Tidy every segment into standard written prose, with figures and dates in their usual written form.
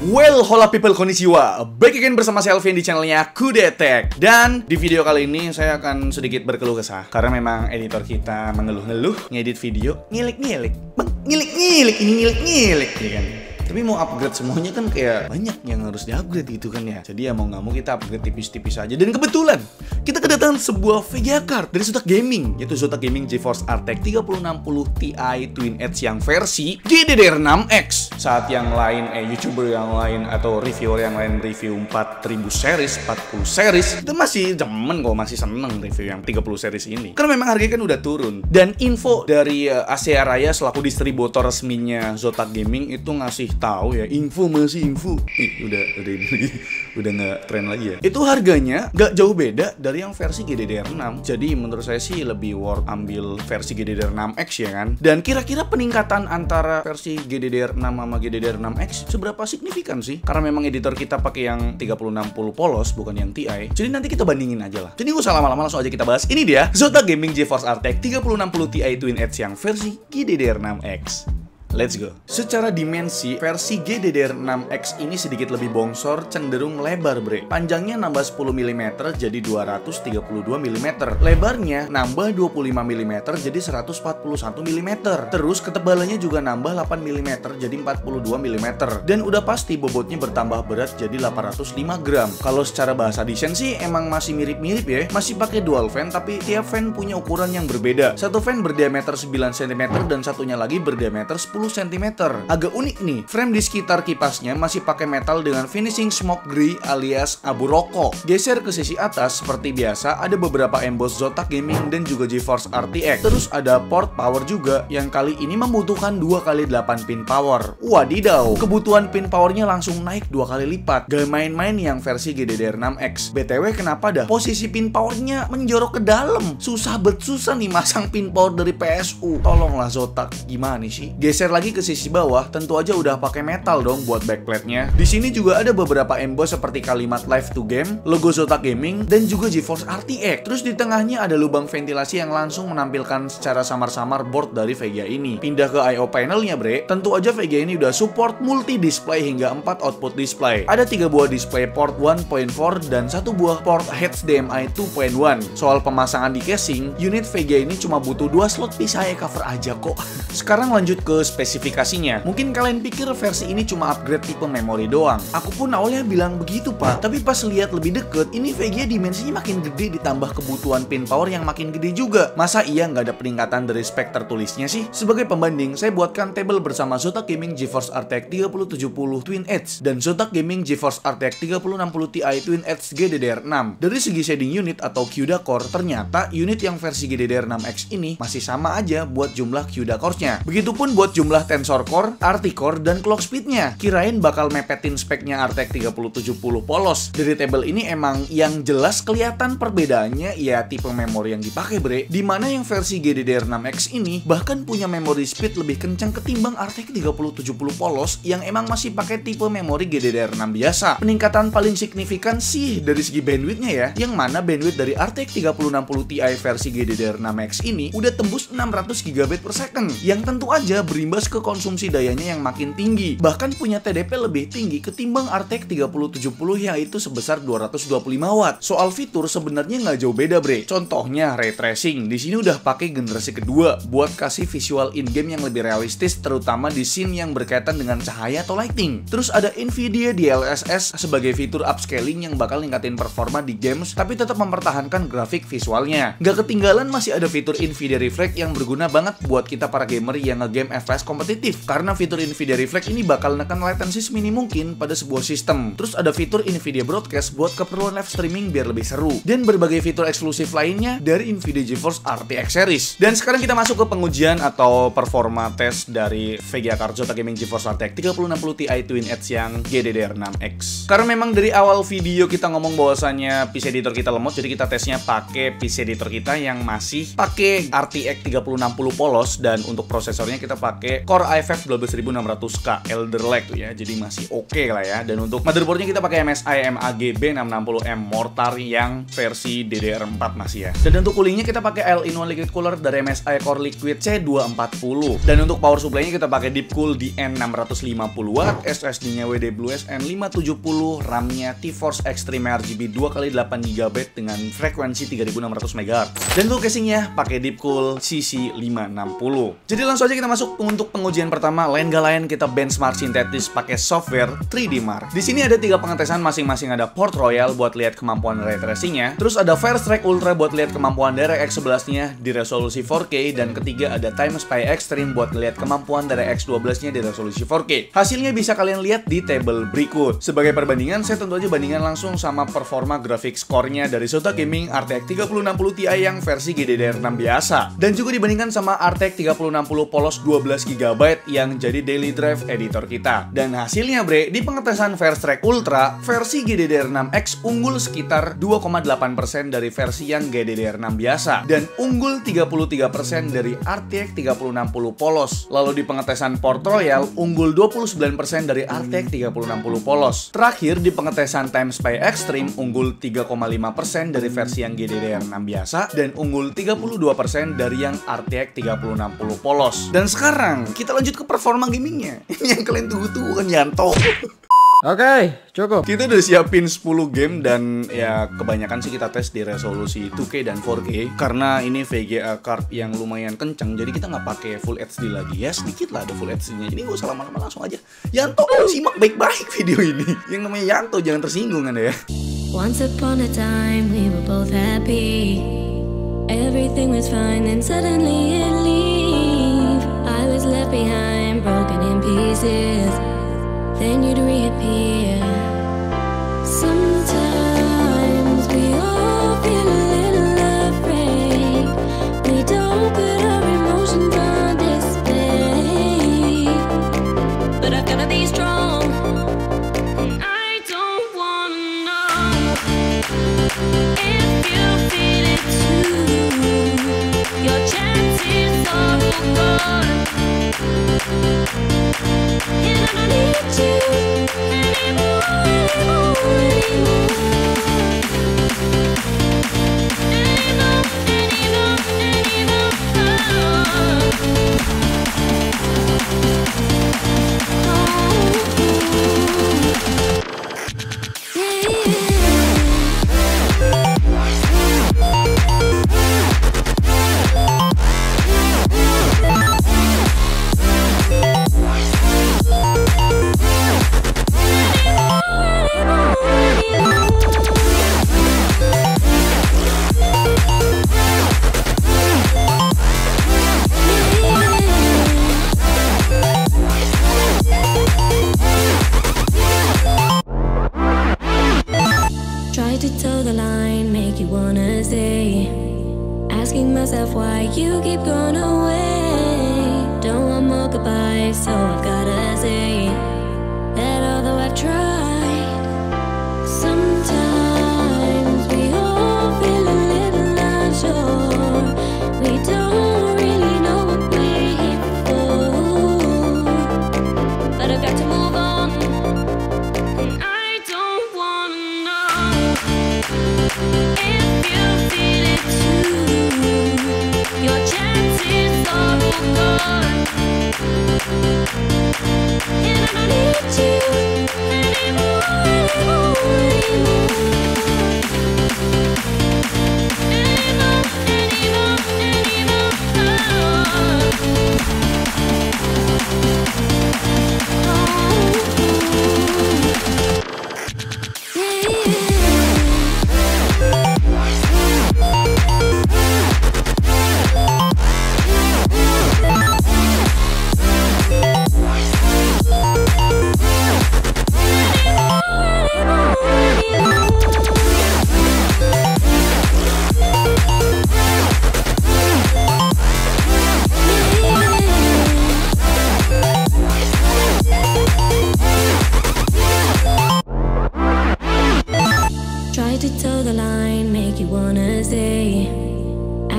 Well, hola people, konnichiwa. Back again bersama saya Alvin di channelnya Kudetek. Dan di video kali ini saya akan sedikit berkeluh kesah karena memang editor kita mengeluh-ngeluh ngedit video ngilik-ngilik. Bang, ngilik-ngilik, ini ngilik-ngilik ya kan. Tapi mau upgrade semuanya kan kayak banyak yang harus di-upgrade gitu kan ya. Jadi ya mau nggak mau kita upgrade tipis-tipis aja. Dan kebetulan kita kedatangan sebuah VGA card dari Zotac Gaming, yaitu Zotac Gaming GeForce RTX 3060 Ti Twin Edge yang versi GDDR6X. Saat yang lain YouTuber yang lain atau reviewer yang lain review 4000 series, 40 series, kita masih demen kok, masih seneng review yang 30 series ini. Karena memang harganya kan udah turun. Dan info dari Asia Raya selaku distributor resminya Zotac Gaming itu ngasih tahu ya, info udah nggak tren lagi ya. Itu harganya nggak jauh beda dari yang versi GDDR6. Jadi menurut saya sih lebih worth ambil versi GDDR6X ya kan. Dan kira-kira peningkatan antara versi GDDR6 sama GDDR6X seberapa signifikan sih? Karena memang editor kita pakai yang 3060 polos bukan yang Ti. Jadi nanti kita bandingin aja lah. Jadi nggak usah lama-lama, langsung aja kita bahas. Ini dia Zotac Gaming GeForce RTX 3060 Ti Twin Edge yang versi GDDR6X. Let's go. Secara dimensi, versi GDDR6X ini sedikit lebih bongsor, cenderung lebar bre. Panjangnya nambah 10 mm jadi 232 mm. Lebarnya nambah 25 mm jadi 141 mm. Terus ketebalannya juga nambah 8 mm jadi 42 mm. Dan udah pasti bobotnya bertambah berat jadi 805 gram. Kalau secara bahasa desain sih emang masih mirip-mirip ya. Masih pakai dual fan tapi tiap fan punya ukuran yang berbeda. Satu fan berdiameter 9 cm dan satunya lagi berdiameter 10 cm. Agak unik nih, frame di sekitar kipasnya masih pakai metal dengan finishing smoke grey alias abu rokok. Geser ke sisi atas seperti biasa ada beberapa emboss Zotac Gaming dan juga GeForce RTX. Terus ada port power juga yang kali ini membutuhkan 2x8 pin power. Wadidaw, kebutuhan pin powernya langsung naik 2 kali lipat. Gak main-main yang versi GDDR6X. BTW kenapa dah posisi pin powernya menjorok ke dalam? Susah nih masang pin power dari PSU. Tolonglah Zotac, gimana sih? Geser lagi ke sisi bawah, tentu aja udah pakai metal dong buat backplate-nya. Di sini juga ada beberapa emboss seperti kalimat live to game, logo Zotac Gaming, dan juga GeForce RTX. Terus di tengahnya ada lubang ventilasi yang langsung menampilkan secara samar-samar board dari VGA ini. Pindah ke I/O panelnya bre, tentu aja VGA ini udah support multi display hingga 4 output display. Ada 3 buah display port 1.4 dan 1 buah port HDMI 2.1. Soal pemasangan di casing, unit VGA ini cuma butuh 2 slot PCIe cover aja kok. Sekarang lanjut ke spesifikasinya. Mungkin kalian pikir versi ini cuma upgrade tipe memori doang. Aku pun awalnya bilang begitu pak, tapi pas lihat lebih deket, ini VGA dimensinya makin gede ditambah kebutuhan pin power yang makin gede juga. Masa iya nggak ada peningkatan dari spek tertulisnya sih? Sebagai pembanding, saya buatkan tabel bersama Zotac Gaming GeForce RTX 3070 Twin Edge dan Zotac Gaming GeForce RTX 3060 Ti Twin Edge GDDR6. Dari segi shading unit atau CUDA core, ternyata unit yang versi GDDR6X ini masih sama aja buat jumlah CUDA core-nya. Begitupun buat jumlah tensor core, RT core, dan clock speed-nya. Kirain bakal mepetin speknya RTX 3070 polos. Dari tabel ini emang yang jelas kelihatan perbedaannya ya tipe memori yang dipakai bre. Dimana yang versi GDDR6X ini bahkan punya memori speed lebih kencang ketimbang RTX 3070 polos yang emang masih pakai tipe memori GDDR6 biasa. Peningkatan paling signifikan sih dari segi bandwidth-nya ya. Yang mana bandwidth dari RTX 3060 Ti versi GDDR6X ini udah tembus 600 GB per second. Yang tentu aja berimbas ke konsumsi dayanya yang makin tinggi. Bahkan punya TDP lebih tinggi ketimbang RTX 3070 yaitu sebesar 225 watt. Soal fitur sebenarnya nggak jauh beda bre. Contohnya ray tracing. Di sini udah pakai generasi kedua buat kasih visual in-game yang lebih realistis terutama di scene yang berkaitan dengan cahaya atau lighting. Terus ada Nvidia DLSS sebagai fitur upscaling yang bakal ningkatin performa di games tapi tetap mempertahankan grafik visualnya. Nggak ketinggalan masih ada fitur Nvidia Reflect yang berguna banget buat kita para gamer yang nge-game FPS kompetitif karena fitur Nvidia Reflect ini bakal nekan latency semini mungkin pada sebuah sistem. Terus ada fitur Nvidia Broadcast buat keperluan live streaming biar lebih seru dan berbagai fitur eksklusif lainnya dari Nvidia GeForce RTX series. Dan sekarang kita masuk ke pengujian atau performa test dari VGA card Zotac Gaming GeForce RTX 3060 Ti Twin Edge yang GDDR6X. Karena memang dari awal video kita ngomong bahwasannya PC editor kita lemot, jadi kita tesnya pakai PC editor kita yang masih pakai RTX 3060 polos dan untuk prosesornya kita pakai pakai Core i5 12600K Elder Lake tuh ya, jadi masih oke lah ya. Dan untuk motherboardnya kita pakai MSI MAG B660M Mortar yang versi DDR4 masih ya. Dan untuk coolingnya kita pakai All-in-One Liquid Cooler dari MSI Core Liquid C240. Dan untuk power supply-nya kita pakai Deepcool DN650W, SSD-nya WD-Blue SN570, RAM-nya TeForce Extreme RGB 2x8GB dengan frekuensi 3600 MHz. Dan untuk casingnya pakai Deepcool CC560. Jadi langsung aja kita masuk untuk pengujian pertama. Lain gak lain kita benchmark sintetis pakai software 3D Mark. Di sini ada 3 pengetesan masing-masing, ada Port Royal buat lihat kemampuan ray tracing-nya, terus ada Firestrike Ultra buat lihat kemampuan DirectX 11-nya di resolusi 4K, dan ketiga ada TimeSpy Extreme buat lihat kemampuan DirectX 12-nya di resolusi 4K. Hasilnya bisa kalian lihat di tabel berikut. Sebagai perbandingan, saya tentu aja bandingkan langsung sama performa graphics core-nya dari Zotac Gaming RTX 3060 Ti yang versi GDDR6 biasa, dan juga dibandingkan sama RTX 3060 polos 12GB yang jadi daily drive editor kita. Dan hasilnya bre, di pengetesan Firestrike Ultra, versi GDDR6X unggul sekitar 2,8% dari versi yang GDDR6 biasa, dan unggul 33% dari RTX 3060 polos. Lalu di pengetesan Port Royal, unggul 29% dari RTX 3060 polos. Terakhir di pengetesan TimeSpy Extreme, unggul 3,5% dari versi yang GDDR6 biasa, dan unggul 32% dari yang RTX 3060 polos. Dan sekarang kita lanjut ke performa gamingnya. Ini yang kalian tunggu-tunggu kan, Yanto. Oke, cukup. Kita udah siapin 10 game dan ya kebanyakan sih kita tes di resolusi 2K dan 4K karena ini VGA card yang lumayan kenceng, jadi kita nggak pakai Full HD lagi ya, sedikit lah ada Full HD-nya. Jadi nggak usah lama-lama, langsung aja Yanto simak baik-baik video ini. Yang namanya Yanto jangan tersinggung Anda ya. Once upon a time we were both happy. Everything was fine, then suddenly it leave. I was left behind, broken in pieces. Then you'd reappear. Sometimes we all feel a little afraid. We don't put our emotions on display. But I've gotta be strong, and I don't wanna know if you feel it too. Your chances are all gone. And I don't need you anymore. Asking myself why you keep going away. Don't want more goodbyes, so I've gotta say that although I've tried, sometimes we all feel a little unsure. We don't really know what we're here for, but I've got to move on, and I don't wanna know if you feel it too. Your chances are all gone, and I don't need you anymore.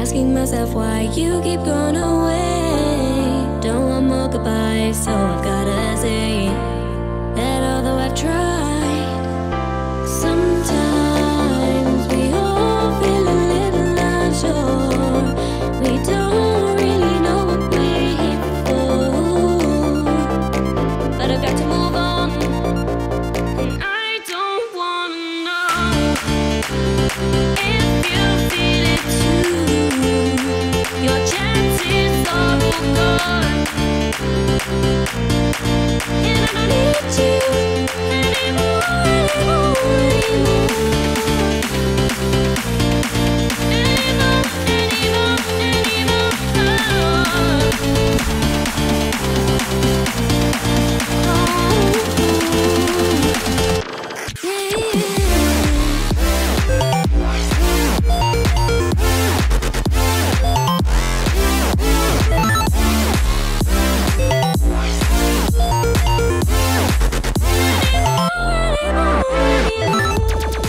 Asking myself why you keep going away. Don't want more goodbye. so I've gotta say that although I've tried, sometimes we all feel a little unsure. We don't really know what we're here for, but I've got to move on, and I don't wanna know if you feel it too. Your chances are all gone, and I don't need you anymore,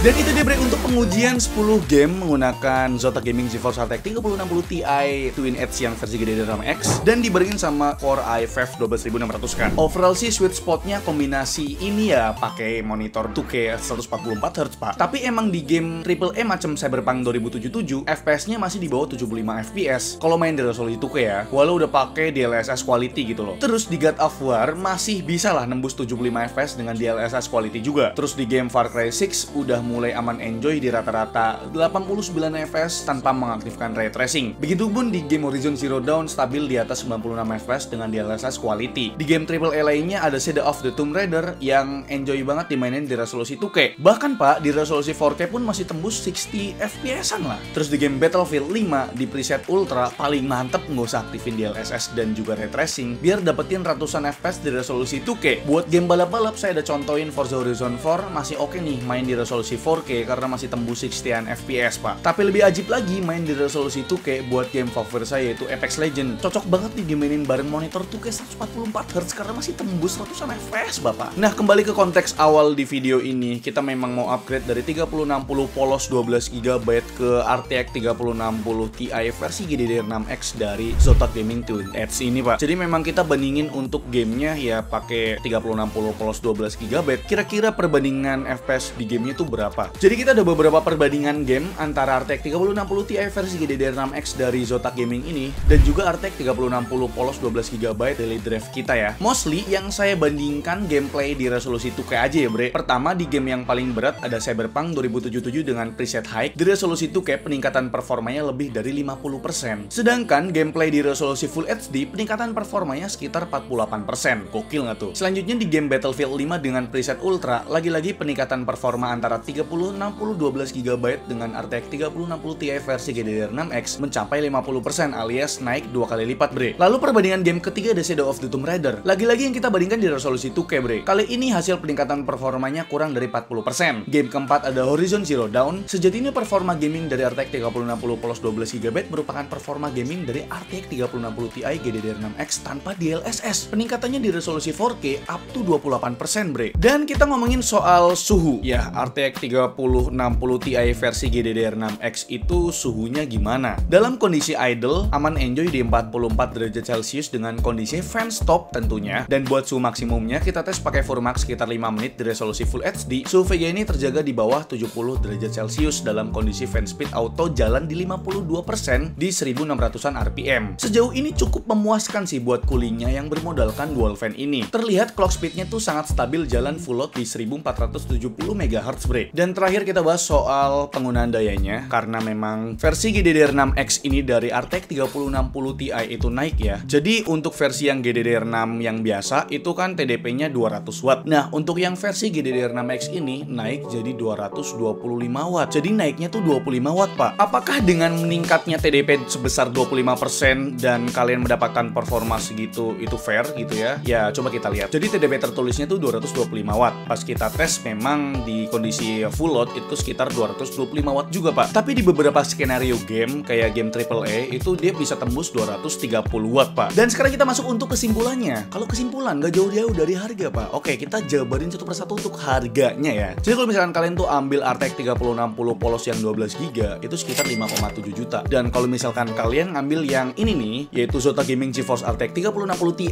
Dan itu dia break untuk pengujian 10 game menggunakan Zotac Gaming GeForce RTX 3060 Ti Twin Edge yang versi GDDR6X dan dibarengin sama Core i5 12600 kan. Overall sih sweet spotnya kombinasi ini ya pakai monitor 2K 144Hz pak. Tapi emang di game AAA macam Cyberpunk 2077 FPS-nya masih di bawah 75 FPS kalau main di resolusi 2K ya. Walau udah pakai DLSS quality gitu loh. Terus di God of War masih bisa lah nembus 75 FPS dengan DLSS quality juga. Terus di game Far Cry 6 udah mulai aman enjoy di rata-rata 89 fps tanpa mengaktifkan ray tracing. Begitupun di game Horizon Zero Dawn stabil di atas 96 fps dengan DLSS quality. Di game AAA lainnya ada Shadow of the Tomb Raider yang enjoy banget dimainin di resolusi 2K. Bahkan pak, di resolusi 4K pun masih tembus 60 fps-an lah. Terus di game Battlefield 5 di preset Ultra paling mantep nggak usah aktifin DLSS dan juga ray tracing biar dapetin ratusan fps di resolusi 2K. Buat game balap-balap saya udah contohin Forza Horizon 4 masih oke nih main di resolusi 4K karena masih tembus 60an FPS pak. Tapi lebih ajib lagi main di resolusi 2K buat game favorit saya yaitu Apex Legends. Cocok banget nih dimainin bareng monitor 2K 144Hz karena masih tembus ratusan FPS bapak. Nah kembali ke konteks awal di video ini, kita memang mau upgrade dari 3060 polos 12GB ke RTX 3060 Ti versi GDDR6X dari Zotac Gaming Twin Edge ini pak. Jadi memang kita bandingin untuk gamenya ya pakai 3060 polos 12GB. Kira-kira perbandingan FPS di gamenya tuh berapa? Jadi kita ada beberapa perbandingan game antara RTX 3060 Ti versi GDDR6X dari Zotac Gaming ini dan juga RTX 3060 polos 12GB daily drive kita ya. Mostly yang saya bandingkan gameplay di resolusi 2K aja ya bre. Pertama di game yang paling berat ada Cyberpunk 2077 dengan preset high. Di resolusi 2K peningkatan performanya lebih dari 50%. Sedangkan gameplay di resolusi Full HD peningkatan performanya sekitar 48%. Gokil nggak tuh? Selanjutnya di game Battlefield 5 dengan preset Ultra, lagi-lagi peningkatan performa antara 3060 12GB dengan RTX 3060 Ti versi GDDR6X mencapai 50% alias naik 2 kali lipat bre. Lalu perbandingan game ketiga ada Shadow of the Tomb Raider. Lagi-lagi yang kita bandingkan di resolusi 2K bre. Kali ini hasil peningkatan performanya kurang dari 40%. Game keempat ada Horizon Zero Dawn. Sejatinya performa gaming dari RTX 3060 polos 12GB merupakan performa gaming dari RTX 3060 Ti GDDR6X tanpa DLSS. Peningkatannya di resolusi 4K up to 28% bre. Dan kita ngomongin soal suhu ya, RTX 3060 Ti versi GDDR6X itu suhunya gimana? Dalam kondisi idle, aman enjoy di 44 derajat Celcius dengan kondisi fan stop tentunya. Dan buat suhu maksimumnya kita tes pakai Furmax sekitar 5 menit di resolusi Full HD. Suhu VGA ini terjaga di bawah 70 derajat Celcius dalam kondisi fan speed auto jalan di 52% di 1600an RPM. Sejauh ini cukup memuaskan sih buat coolingnya yang bermodalkan dual fan ini. Terlihat clock speednya tuh sangat stabil jalan full load di 1470 MHz bre. Dan terakhir kita bahas soal penggunaan dayanya, karena memang versi GDDR6X ini dari RTX 3060 Ti itu naik ya. Jadi untuk versi yang GDDR6 yang biasa itu kan TDP-nya 200 watt. Nah, untuk yang versi GDDR6X ini naik jadi 225 watt. Jadi naiknya tuh 25 watt, Pak. Apakah dengan meningkatnya TDP sebesar 25% dan kalian mendapatkan performa segitu itu fair gitu ya? Ya, coba kita lihat. Jadi TDP tertulisnya tuh 225 watt. Pas kita tes memang di kondisi full load itu sekitar sekitar 225 watt juga Pak. Tapi di beberapa skenario game kayak game AAA itu dia bisa tembus 230 watt Pak. Dan sekarang kita masuk untuk kesimpulannya. Kalau kesimpulan nggak jauh-jauh dari harga Pak. Oke, kita jabarin satu persatu untuk harganya ya. Jadi kalau misalkan kalian tuh ambil RTX 3060 polos yang 12GB itu sekitar 5,7 juta. Dan kalau misalkan kalian ngambil yang ini nih, yaitu Zota Gaming GeForce RTX 3060 Ti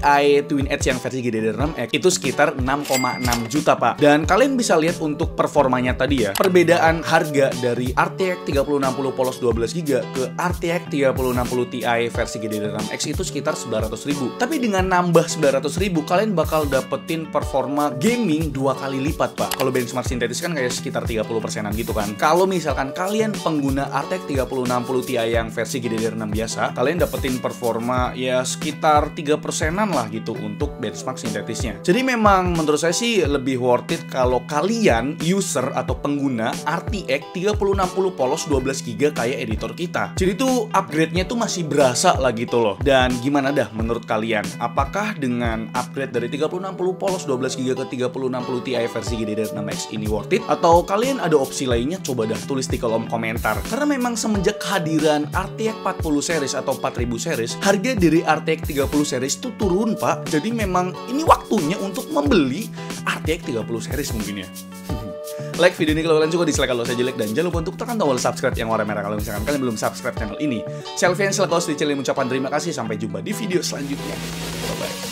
Twin Edge yang versi GDDR6X itu sekitar 6,6 juta Pak. Dan kalian bisa lihat untuk performanya tadi ya, perbedaan harga dari RTX 3060 polos 12GB ke RTX 3060 Ti versi GDDR6X itu sekitar 900.000. Tapi dengan nambah 900.000 kalian bakal dapetin performa gaming 2 kali lipat Pak. Kalau benchmark sintetis kan kayak sekitar 30%-an gitu kan. Kalau misalkan kalian pengguna RTX 3060 Ti yang versi GDDR6 biasa, kalian dapetin performa ya sekitar 3%-an lah gitu untuk benchmark sintetisnya. Jadi memang menurut saya sih lebih worth it kalau kalian user atau pengguna RTX 3060 polos 12GB kayak editor kita. Jadi tuh upgrade-nya tuh masih berasa lah gitu loh. Dan gimana dah menurut kalian? Apakah dengan upgrade dari 3060 polos 12GB ke 3060 Ti versi GDDR6X ini worth it? Atau kalian ada opsi lainnya? Coba dah tulis di kolom komentar. Karena memang semenjak kehadiran RTX 40 series atau 4000 series, harga dari RTX 30 series itu turun Pak. Jadi memang ini waktunya untuk membeli RTX 30 series mungkin ya. Like video ini kalau kalian suka, dislike kalau saya jelek, dan jangan lupa untuk tekan tombol subscribe yang warna merah kalau misalkan kalian belum subscribe channel ini. Selfie yang selalu di channel mengucapkan terima kasih. Sampai jumpa di video selanjutnya. Bye bye.